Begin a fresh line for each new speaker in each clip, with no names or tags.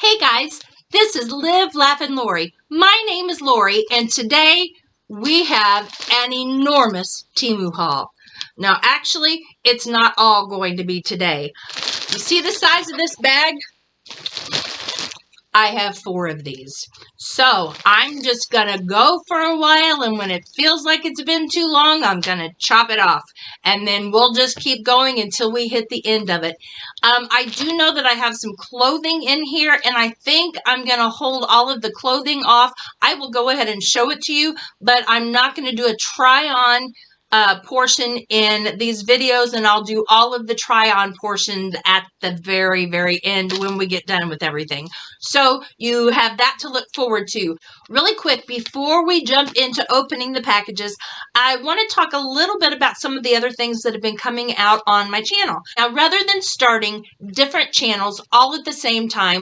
Hey guys, this is Live, Laugh, and Lori. My name is Lori, and today we have an enormous TEMU haul. Now, actually, it's not all going to be today. You see the size of this bag? I have 4 of these. So I'm just going to go for a while, and when it feels like it's been too long, I'm going to chop it off. And then we'll just keep going until we hit the end of it. I do know that I have some clothing in here, and I think I'm going to hold all of the clothing off. I will go ahead and show it to you, but I'm not going to do a try-on portion in these videos, and I'll do all of the try-on portions at the very, very end when we get done with everything. So you have that to look forward to. Really quick, before we jump into opening the packages, I want to talk a little bit about some of the other things that have been coming out on my channel. Now, rather than starting different channels all at the same time,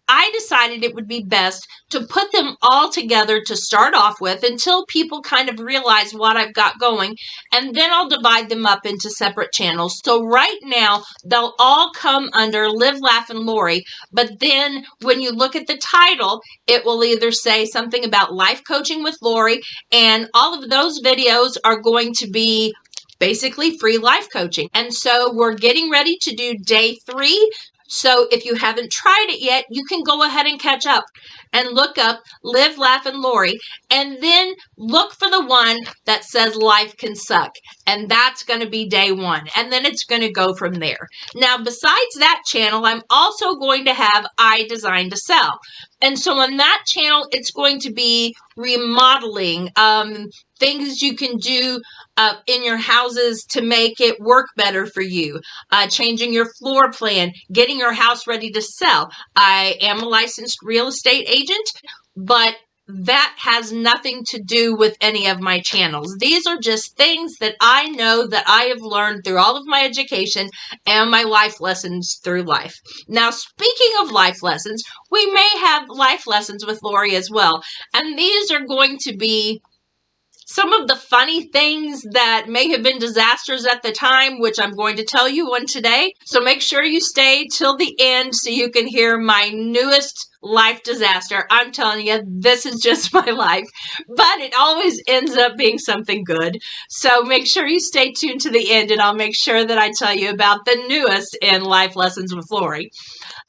I decided it would be best to put them all together to start off with until people kind of realize what I've got going, and then I'll divide them up into separate channels. So right now, they'll all come under Live, Laugh, and Lori, but then when you look at the title, it will either say something about life coaching with Lori, and all of those videos are going to be basically free life coaching. And so we're getting ready to do day 3. So if you haven't tried it yet, you can go ahead and catch up and look up Live, Laugh, and Lori, and then look for the one that says Life Can Suck, and that's going to be day 1, and then it's going to go from there. Now, besides that channel, I'm also going to have I Design to Sell, and so on that channel, it's going to be remodeling, things you can do in your houses to make it work better for you, changing your floor plan, getting your house ready to sell. I am a licensed real estate agent, but that has nothing to do with any of my channels. These are just things that I know that I have learned through all of my education and my life lessons through life. Now, speaking of life lessons, we may have life lessons with Lori as well, and these are going to be some of the funny things that may have been disasters at the time, which I'm going to tell you on today. So make sure you stay till the end so you can hear my newest life disaster. I'm telling you, this is just my life, but it always ends up being something good. So make sure you stay tuned to the end, and I'll make sure that I tell you about the newest in Life Lessons with Lori.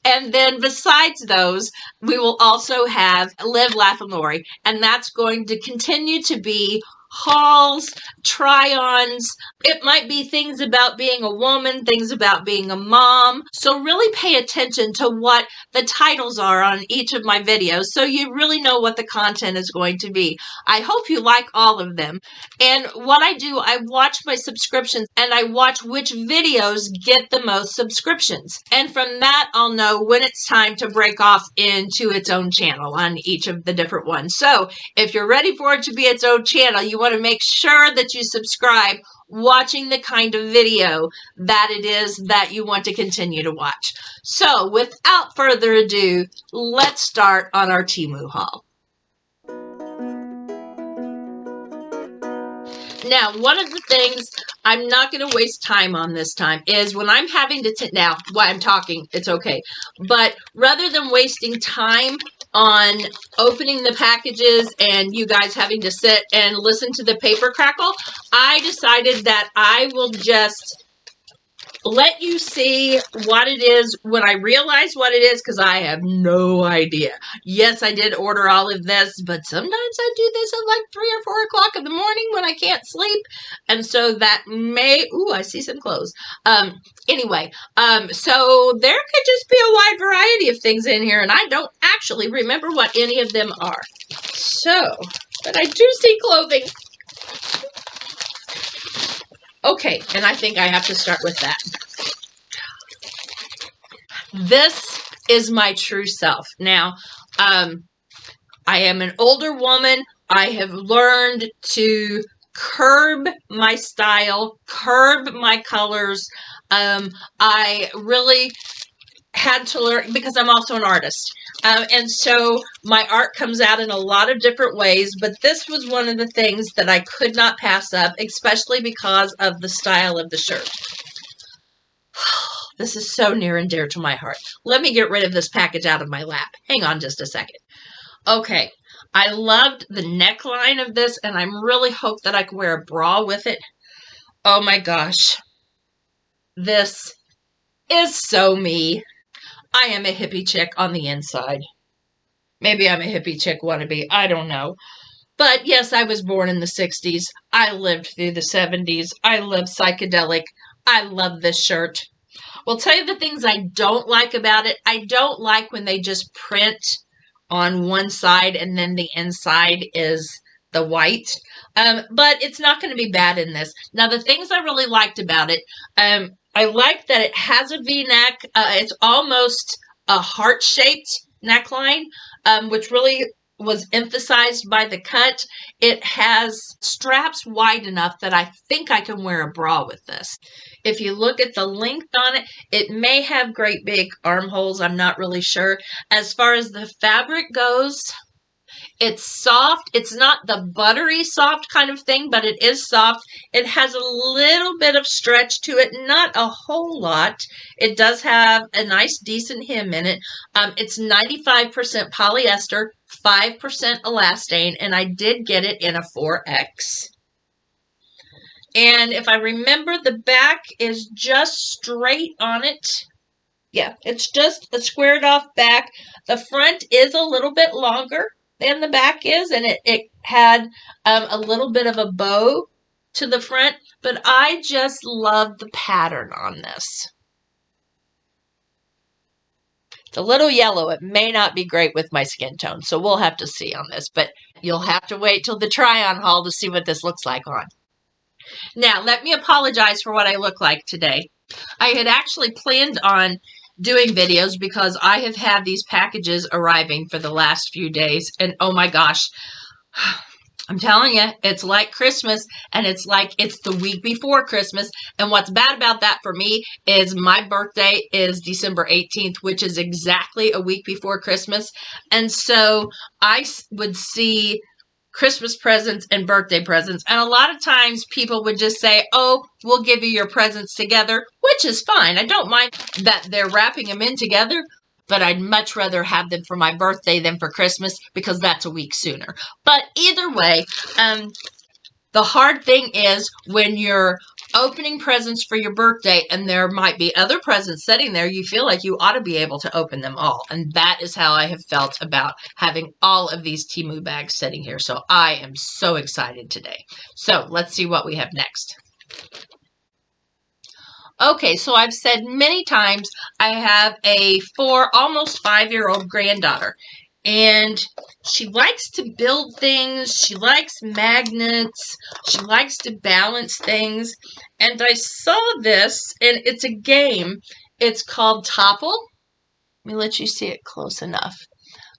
And then besides those, we will also have Live, Laugh, and Lori, and that's going to continue to be hauls, try-ons. It might be things about being a woman, things about being a mom. So really pay attention to what the titles are on each of my videos so you really know what the content is going to be. I hope you like all of them. And what I do, I watch my subscriptions and I watch which videos get the most subscriptions. And from that, I'll know when it's time to break off into its own channel on each of the different ones. So if you're ready for it to be its own channel, you want to make sure that you subscribe watching the kind of video that it is that you want to continue to watch. So without further ado, let's start on our TEMU haul. Now, one of the things I'm not going to waste time on this time is when I'm having to, now, while I'm talking, it's okay. But rather than wasting time on opening the packages and you guys having to sit and listen to the paper crackle, I decided that I will just let you see what it is when I realize what it is, because I have no idea. Yes, I did order all of this, but sometimes I do this at like 3 or 4 o'clock in the morning when I can't sleep, and so that may, ooh, I see some clothes. Anyway, so there could just be a wide variety of things in here, and I don't actually remember what any of them are. So, but I do see clothing. Okay, and I think I have to start with that. This is my true self. Now, I am an older woman. I have learned to curb my style, curb my colors. I really had to learn, because I'm also an artist. And so my art comes out in a lot of different ways, but this was one of the things that I could not pass up, especially because of the style of the shirt. this is so near and dear to my heart. Let me get rid of this package out of my lap. Hang on just a second. Okay, I loved the neckline of this, and I'm really hope that I can wear a bra with it. Oh my gosh. This is so me. I am a hippie chick on the inside. Maybe I'm a hippie chick wannabe. I don't know. But yes, I was born in the 60s. I lived through the 70s. I love psychedelic. I love this shirt. Well, tell you the things I don't like about it. I don't like when they just print on one side and then the inside is the white. But it's not going to be bad in this. Now, the things I really liked about it, I like that it has a V-neck. It's almost a heart-shaped neckline, which really was emphasized by the cut. It has straps wide enough that I think I can wear a bra with this. If you look at the length on it, it may have great big armholes. I'm not really sure. As far as the fabric goes, it's soft. It's not the buttery soft kind of thing, but it is soft. It has a little bit of stretch to it, not a whole lot. It does have a nice, decent hem in it. It's 95% polyester, 5% elastane, and I did get it in a 4X. And if I remember, the back is just straight on it. Yeah, it's just a squared off back. The front is a little bit longer than the back is, and it had a little bit of a bow to the front, but I just love the pattern on this. It's a little yellow. It may not be great with my skin tone, so we'll have to see on this, but you'll have to wait till the try-on haul to see what this looks like on. Now, let me apologize for what I look like today. I had actually planned on doing videos because I have had these packages arriving for the last few days, and oh my gosh, I'm telling you, it's like Christmas, and it's like it's the week before Christmas, and what's bad about that for me is my birthday is December 18th, which is exactly a week before Christmas, and so I would see Christmas presents and birthday presents. And a lot of times people would just say, oh, we'll give you your presents together, which is fine. I don't mind that they're wrapping them in together, but I'd much rather have them for my birthday than for Christmas because that's a week sooner. But either way, the hard thing is when you're opening presents for your birthday and there might be other presents sitting there, you feel like you ought to be able to open them all. And that is how I have felt about having all of these TEMU bags sitting here. So I am so excited today. So let's see what we have next. Okay, so I've said many times I have a almost 5-year-old granddaughter. And she likes to build things. She likes magnets. She likes to balance things. And I saw this, and it's a game. It's called Topple. Let me let you see it close enough.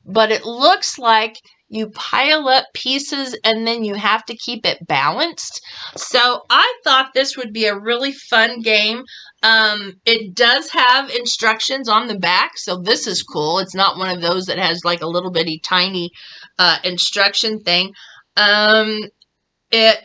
But it looks like you pile up pieces and then you have to keep it balanced. So I thought this would be a really fun game. It does have instructions on the back, so this is cool. It's not one of those that has like a little bitty tiny instruction thing. I'm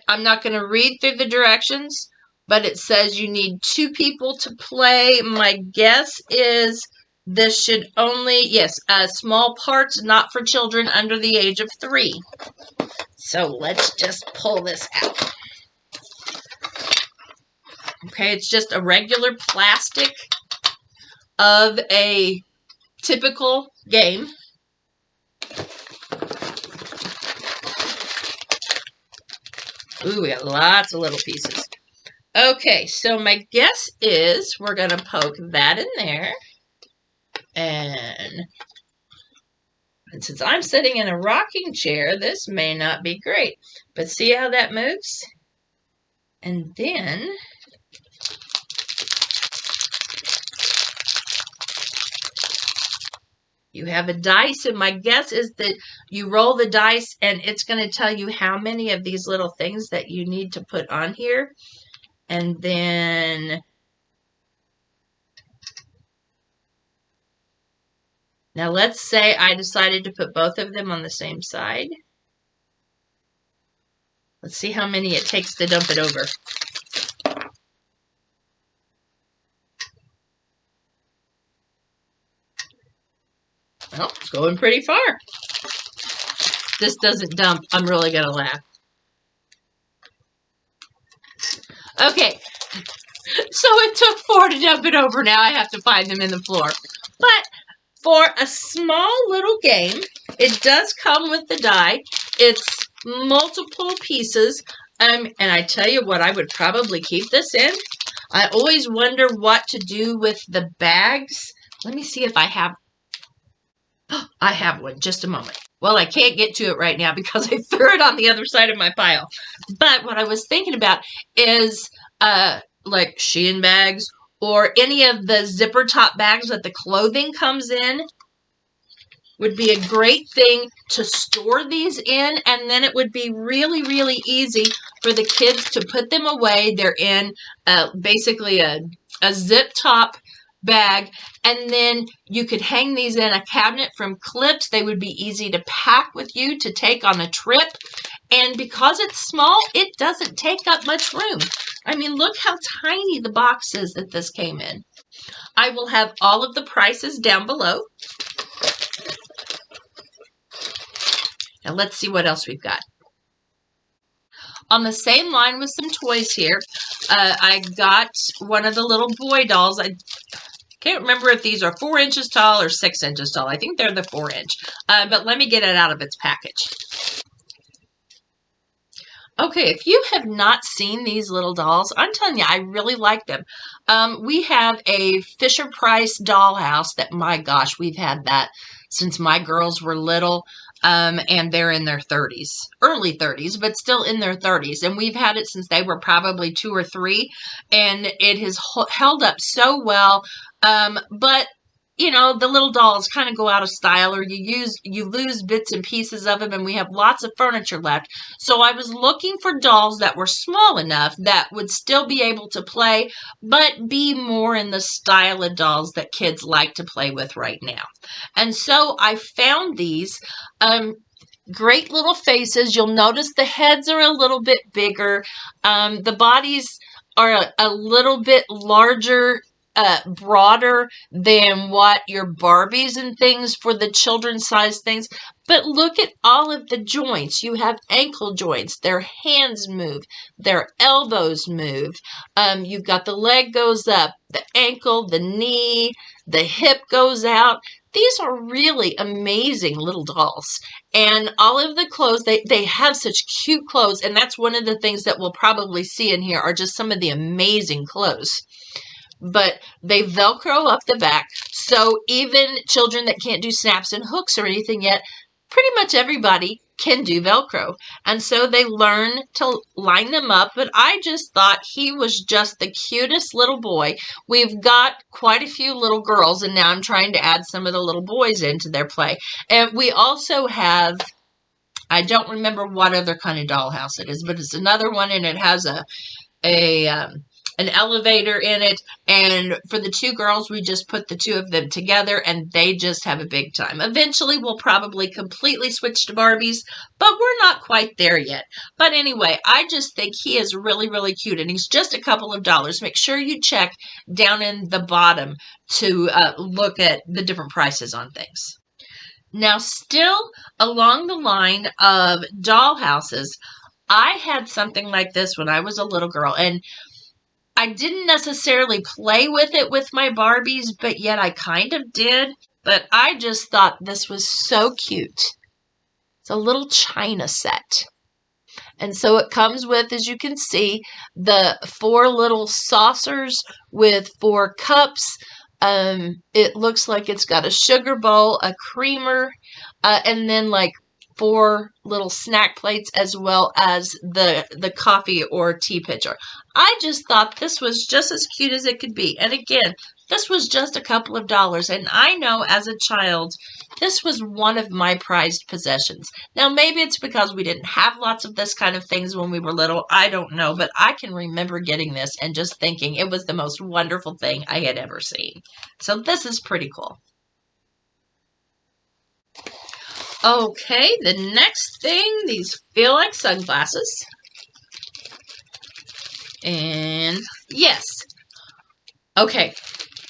not going to read through the directions, but it says you need 2 people to play. My guess is this should only, yes, small parts, not for children under the age of 3. So let's just pull this out. Okay, it's just a regular plastic of a typical game. Ooh, we got lots of little pieces. Okay, so my guess is we're going to poke that in there. And since I'm sitting in a rocking chair, this may not be great. But see how that moves? And then you have a dice, and my guess is that you roll the dice, and it's going to tell you how many of these little things that you need to put on here. And then now let's say I decided to put both of them on the same side. Let's see how many it takes to dump it over. Well, it's going pretty far. If this doesn't dump, I'm really going to laugh. Okay, so it took 4 to dump it over. Now I have to find them in the floor. But for a small little game, it does come with the die. It's multiple pieces. And I tell you what, I would probably keep this in. I always wonder what to do with the bags. Let me see if I have. Oh, I have one. Just a moment. Well, I can't get to it right now because I threw it on the other side of my pile. But what I was thinking about is like Shein bags or any of the zipper top bags that the clothing comes in. Would be a great thing to store these in, and then it would be really, really easy for the kids to put them away. They're in basically a zip top bag, and then you could hang these in a cabinet from clips. They would be easy to pack with you to take on a trip, and because it's small, it doesn't take up much room. I mean, look how tiny the box is that this came in. I will have all of the prices down below. Now let's see what else we've got. On the same line with some toys here, I got one of the little boy dolls. I can't remember if these are 4 inches tall or 6 inches tall. I think they're the 4 inch. But let me get it out of its package. Okay, if you have not seen these little dolls, I'm telling you, I really like them. We have a Fisher-Price dollhouse that, my gosh, we've had that since my girls were little. And they're in their 30s, early 30s, but still in their 30s. And we've had it since they were probably 2 or 3, and it has held up so well. But you know, the little dolls kind of go out of style, or you lose bits and pieces of them, and we have lots of furniture left. So I was looking for dolls that were small enough that would still be able to play, but be more in the style of dolls that kids like to play with right now. And so I found these. Great little faces. You'll notice the heads are a little bit bigger. The bodies are a little bit larger, broader than what your Barbies and things for the children's size things. But look at all of the joints. You have ankle joints. Their hands move. Their elbows move. You've got the leg goes up, the ankle, the knee, the hip goes out. These are really amazing little dolls. And all of the clothes, they have such cute clothes. And that's one of the things that we'll probably see in here are just some of the amazing clothes. But they Velcro up the back. So even children that can't do snaps and hooks or anything yet, pretty much everybody can do Velcro. And so they learn to line them up. But I just thought he was just the cutest little boy. We've got quite a few little girls, and now I'm trying to add some of the little boys into their play. And we also have, I don't remember what other kind of dollhouse it is, but it's another one, and it has an elevator in it, and for the 2 girls, we just put the 2 of them together, and they just have a big time. Eventually, we'll probably completely switch to Barbies, but we're not quite there yet. But anyway, I just think he is really, really cute, and he's just a couple of dollars. Make sure you check down in the bottom to look at the different prices on things. Now, still along the line of dollhouses, I had something like this when I was a little girl, and I didn't necessarily play with it with my Barbies, but yet I kind of did. But I just thought this was so cute. It's a little china set. And so it comes with, as you can see, the 4 little saucers with 4 cups. It looks like it's got a sugar bowl, a creamer, and then like 4 little snack plates, as well as the coffee or tea pitcher. I just thought this was just as cute as it could be. And again, this was just a couple of dollars. And I know as a child, this was one of my prized possessions. Now, maybe it's because we didn't have lots of this kind of things when we were little. I don't know. But I can remember getting this and just thinking it was the most wonderful thing I had ever seen. So this is pretty cool. Okay, the next thing, these feel like sunglasses. And yes. Okay,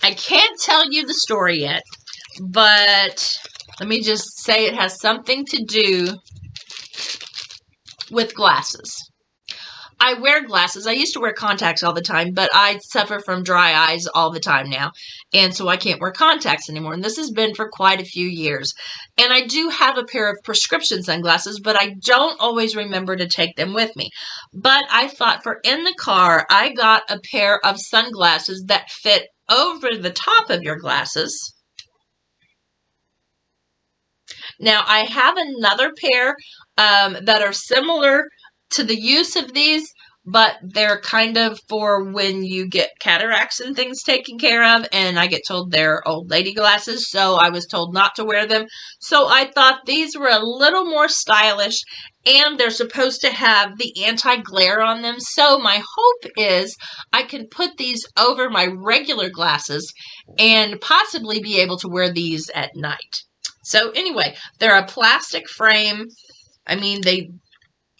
I can't tell you the story yet, but Let me just say it has something to do with glasses. I wear glasses. I used to wear contacts all the time, but I suffer from dry eyes all the time now. And so I can't wear contacts anymore. And this has been for quite a few years. And I do have a pair of prescription sunglasses, but I don't always remember to take them with me. But I thought for in the car, I got a pair of sunglasses that fit over the top of your glasses. Now, I have another pair that are similar to the use of these, but they're kind of for when you get cataracts and things taken care of, and I get told they're old lady glasses, so I was told not to wear them. So I thought these were a little more stylish, and they're supposed to have the anti-glare on them, so my hope is I can put these over my regular glasses and possibly be able to wear these at night. So anyway, they're a plastic frame. I mean,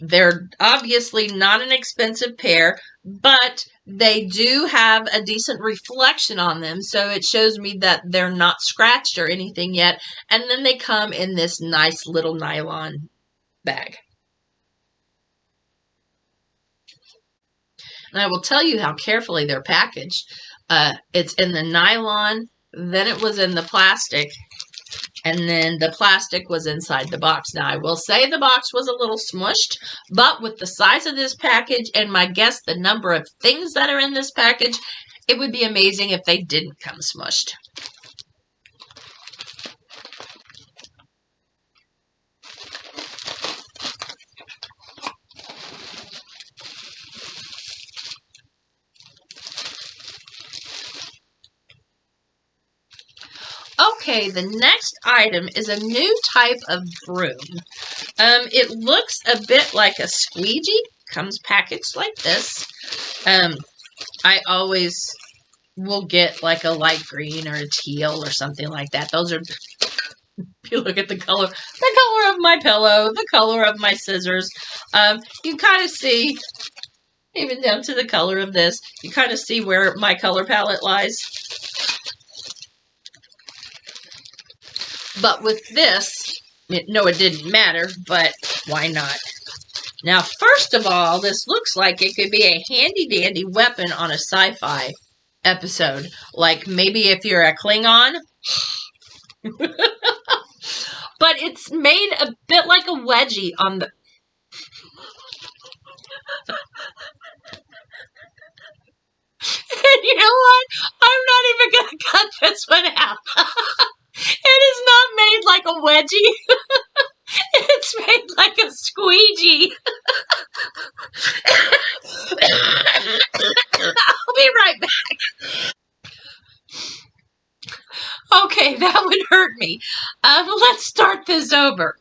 they're obviously not an expensive pair, but they do have a decent reflection on them, so it shows me that they're not scratched or anything yet. And then they come in this nice little nylon bag. And I will tell you how carefully they're packaged. It's in the nylon, then it was in the plastic, and then the plastic was inside the box. Now, I will say the box was a little smushed, but with the size of this package and my guess the number of things that are in this package, it would be amazing if they didn't come smushed. Okay, the next item is a new type of broom. It looks a bit like a squeegee. Comes packaged like this. I always will get like a light green or a teal or something like that. Those are, if you look at the color of my pillow, the color of my scissors. You kind of see, even down to the color of this, you kind of see where my color palette lies. But with this, no, it didn't matter, but why not? Now, first of all, this looks like it could be a handy-dandy weapon on a sci-fi episode. Like maybe if you're a Klingon. But it's made a bit like a wedgie on the... And you know what? I'm not even going to cut this one out. It is not made like a wedgie. It's made like a squeegee. I'll be right back. Okay, that would hurt me. Let's start this over.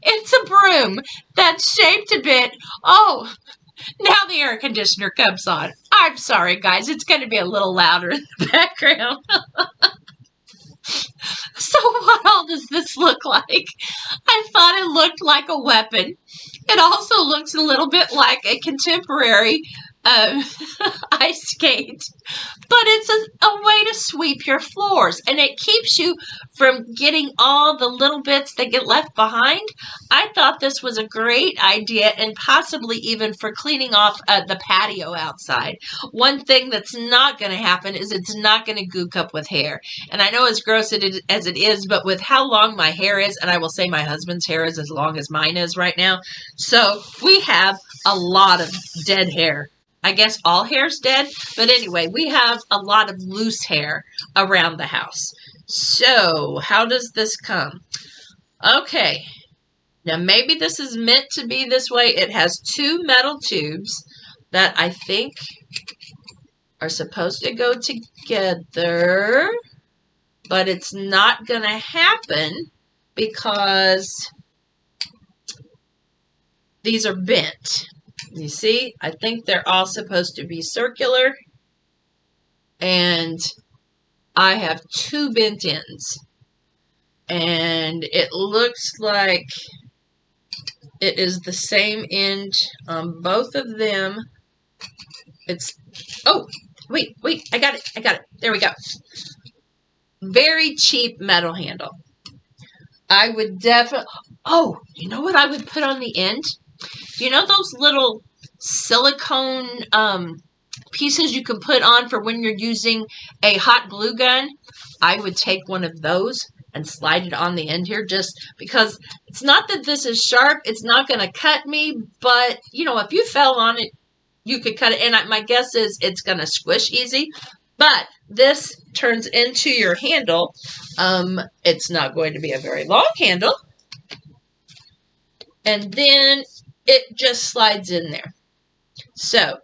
It's a broom that's shaped a bit. Oh, now the air conditioner comes on. I'm sorry, guys. It's going to be a little louder in the background. So what all does this look like? I thought it looked like a weapon. It also looks a little bit like a contemporary ice skate, but it's a way to sweep your floors, and it keeps you from getting all the little bits that get left behind. I thought this was a great idea, and possibly even for cleaning off the patio outside. One thing that's not going to happen is it's not going to gook up with hair. And I know as gross as it is, but with how long my hair is, and I will say my husband's hair is as long as mine is right now, so we have a lot of dead hair. I guess all hair's dead, but anyway, we have a lot of loose hair around the house. So, how does this come? Okay, now maybe this is meant to be this way. It has two metal tubes that I think are supposed to go together, but it's not going to happen because these are bent. You see, I think they're all supposed to be circular, and I have two bent ends, and it looks like it is the same end on both of them. It's, oh, wait, I got it, there we go. Very cheap metal handle. I would definitely, oh, you know what I would put on the end? You know those little silicone pieces you can put on for when you're using a hot glue gun? I would take one of those and slide it on the end here, just because it's not that this is sharp. It's not going to cut me, but, you know, if you fell on it, you could cut it. And my guess is it's going to squish easy. But this turns into your handle. It's not going to be a very long handle. And then it just slides in there. So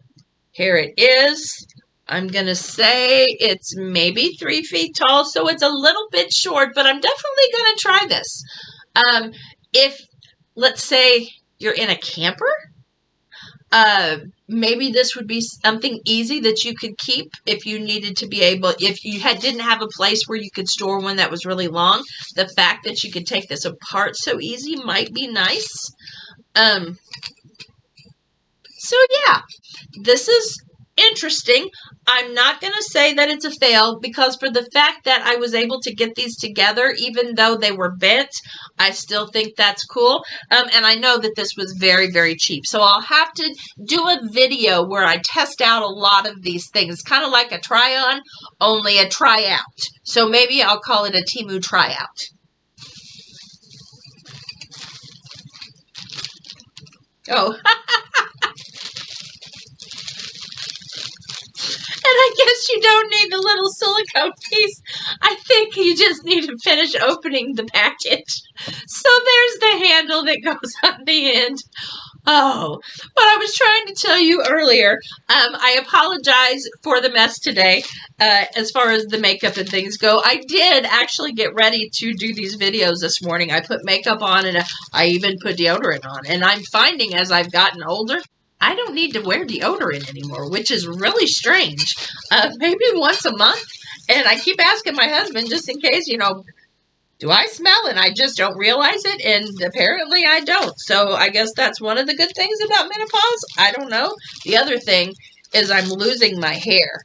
here it is. I'm going to say it's maybe 3 feet tall, so it's a little bit short, but I'm definitely going to try this. If, let's say, you're in a camper, maybe this would be something easy that you could keep if you needed to be able, if you didn't have a place where you could store one that was really long. The fact that you could take this apart so easy might be nice. So yeah, this is interesting. I'm not going to say that it's a fail, because for the fact that I was able to get these together, even though they were bent, I still think that's cool. And I know that this was very, very cheap. So I'll have to do a video where I test out a lot of these things. Kind of like a try-on, only a try-out. So maybe I'll call it a TEMU tryout. Oh. And I guess you don't need the little silicone piece. I think you just need to finish opening the package. So there's the handle that goes on the end. Oh, but I was trying to tell you earlier, I apologize for the mess today as far as the makeup and things go. I did actually get ready to do these videos this morning. I put makeup on and I even put deodorant on. And I'm finding as I've gotten older, I don't need to wear deodorant anymore, which is really strange. Maybe once a month. And I keep asking my husband just in case, you know, do I smell? And I just don't realize it. And apparently I don't. So I guess that's one of the good things about menopause. I don't know. The other thing is I'm losing my hair.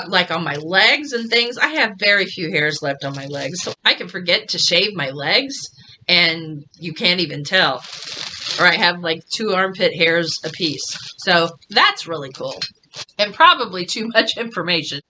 Like on my legs and things. I have very few hairs left on my legs. So I can forget to shave my legs and you can't even tell. Or I have like 2 armpit hairs apiece. So that's really cool. And probably too much information.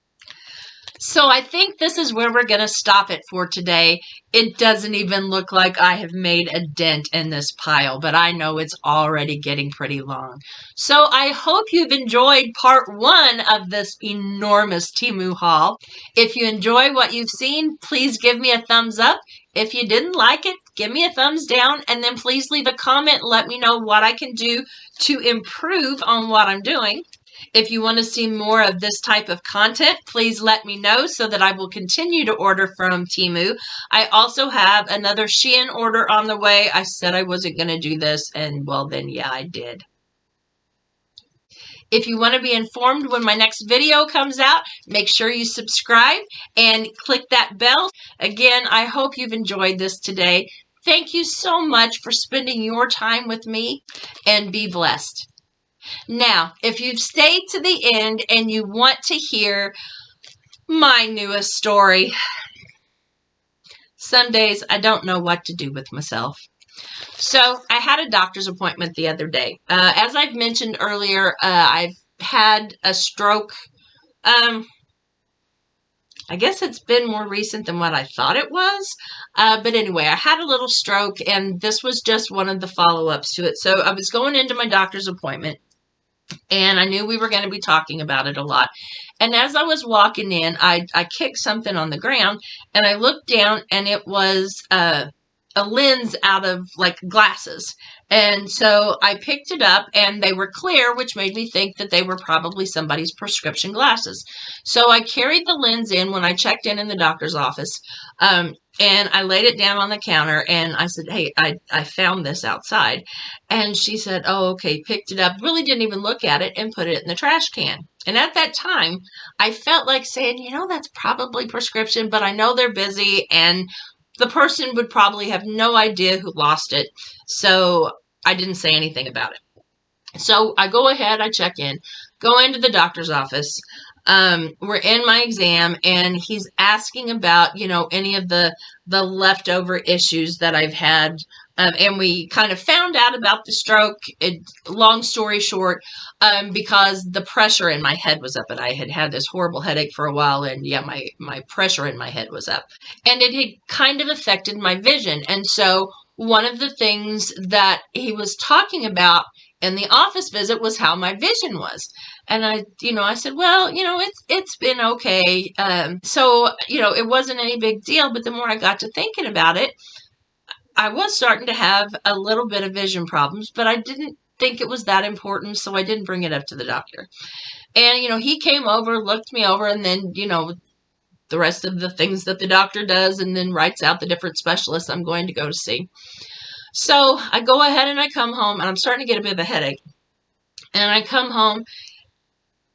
So I think this is where we're going to stop it for today. It doesn't even look like I have made a dent in this pile, but I know it's already getting pretty long. So I hope you've enjoyed part 1 of this enormous TEMU haul. If you enjoy what you've seen, please give me a thumbs up. If you didn't like it, give me a thumbs down, and then please leave a comment and let me know what I can do to improve on what I'm doing. If you want to see more of this type of content, please let me know so that I will continue to order from TEMU. I also have another Shein order on the way. I said I wasn't going to do this, and well then, yeah, I did. If you want to be informed when my next video comes out, make sure you subscribe and click that bell. Again, I hope you've enjoyed this today. Thank you so much for spending your time with me, and be blessed. Now, if you've stayed to the end and you want to hear my newest story, some days I don't know what to do with myself. So I had a doctor's appointment the other day. As I've mentioned earlier, I've had a stroke. I guess it's been more recent than what I thought it was. But anyway, I had a little stroke, and this was just one of the follow-ups to it. So I was going into my doctor's appointment, and I knew we were going to be talking about it a lot. And as I was walking in, I kicked something on the ground, and I looked down, and it was a lens out of, like, glasses. And so I picked it up, and they were clear, which made me think that they were probably somebody's prescription glasses. So I carried the lens in when I checked in the doctor's office, and I laid it down on the counter, and I said, hey, I found this outside. And she said, oh, okay, picked it up, really didn't even look at it, and put it in the trash can. And at that time, I felt like saying, you know, that's probably prescription, but I know they're busy, and the person would probably have no idea who lost it. So I didn't say anything about it. So I go ahead, I check in, go into the doctor's office. we're in my exam, and he's asking about, any of the leftover issues that I've had. And we kind of found out about the stroke, long story short, because the pressure in my head was up, and I had had this horrible headache for a while, and yeah, my pressure in my head was up, and it had kind of affected my vision. And so one of the things that he was talking about in the office visit was how my vision was. And I said, well, it's been okay. So, it wasn't any big deal. But the more I got to thinking about it, I was starting to have a little bit of vision problems, but I didn't think it was that important, so I didn't bring it up to the doctor. And, he came over, looked me over, and then, the rest of the things that the doctor does, and then writes out the different specialists I'm going to go to see. So I go ahead and I come home, and I'm starting to get a bit of a headache. And I come home,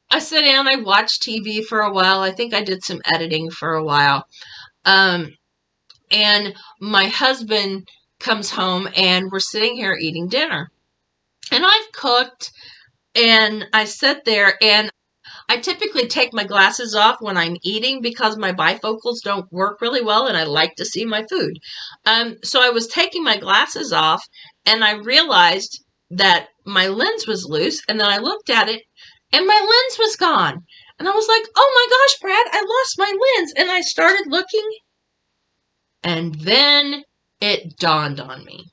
I sit down, I watch TV for a while. I think I did some editing for a while. And my husband comes home, and we're sitting here eating dinner. And I've cooked, and I sit there, and I typically take my glasses off when I'm eating because my bifocals don't work really well, and I like to see my food. So I was taking my glasses off, and I realized that my lens was loose, and then I looked at it, and my lens was gone. And I was like, oh my gosh, Brad, I lost my lens. And I started looking, and then it dawned on me.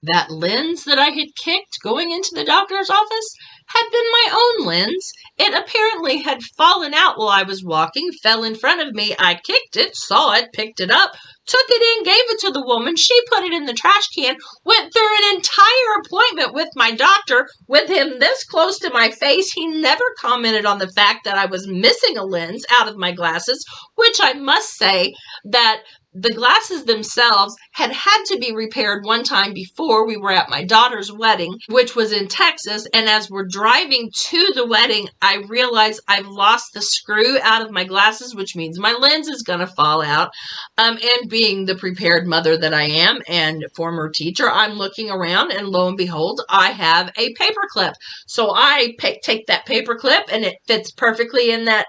That lens that I had kicked going into the doctor's office had been my own lens. It apparently had fallen out while I was walking, fell in front of me. I kicked it, saw it, picked it up, took it in, gave it to the woman. She put it in the trash can, went through an entire appointment with my doctor with him this close to my face. He never commented on the fact that I was missing a lens out of my glasses, which I must say that the glasses themselves had to be repaired one time before we were at my daughter's wedding, which was in Texas. And as we're driving to the wedding, I realized I've lost the screw out of my glasses, which means my lens is going to fall out. And being the prepared mother that I am and former teacher, I'm looking around, and lo and behold, I have a paper clip. So I take that paper clip, and it fits perfectly in that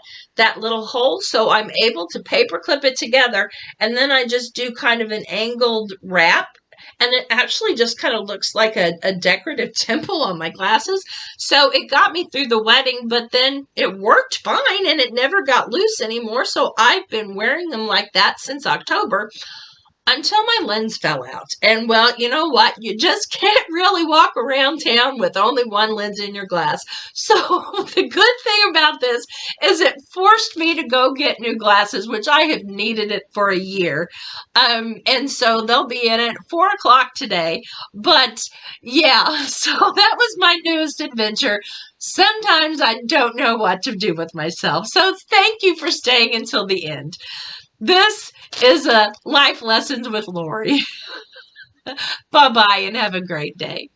little hole. So I'm able to paper clip it together, and then I just do kind of an angled wrap, and it actually just kind of looks like a decorative temple on my glasses. So it got me through the wedding, but then it worked fine, and it never got loose anymore. So I've been wearing them like that since October, until my lens fell out. And well, you know what? You just can't really walk around town with only one lens in your glass. So the good thing about this is it forced me to go get new glasses, which I have needed it for a year. And so they'll be in at 4 o'clock today. But yeah, so that was my newest adventure. Sometimes I don't know what to do with myself. So thank you for staying until the end. This is a Life Lessons with Lori. Bye-bye, and have a great day.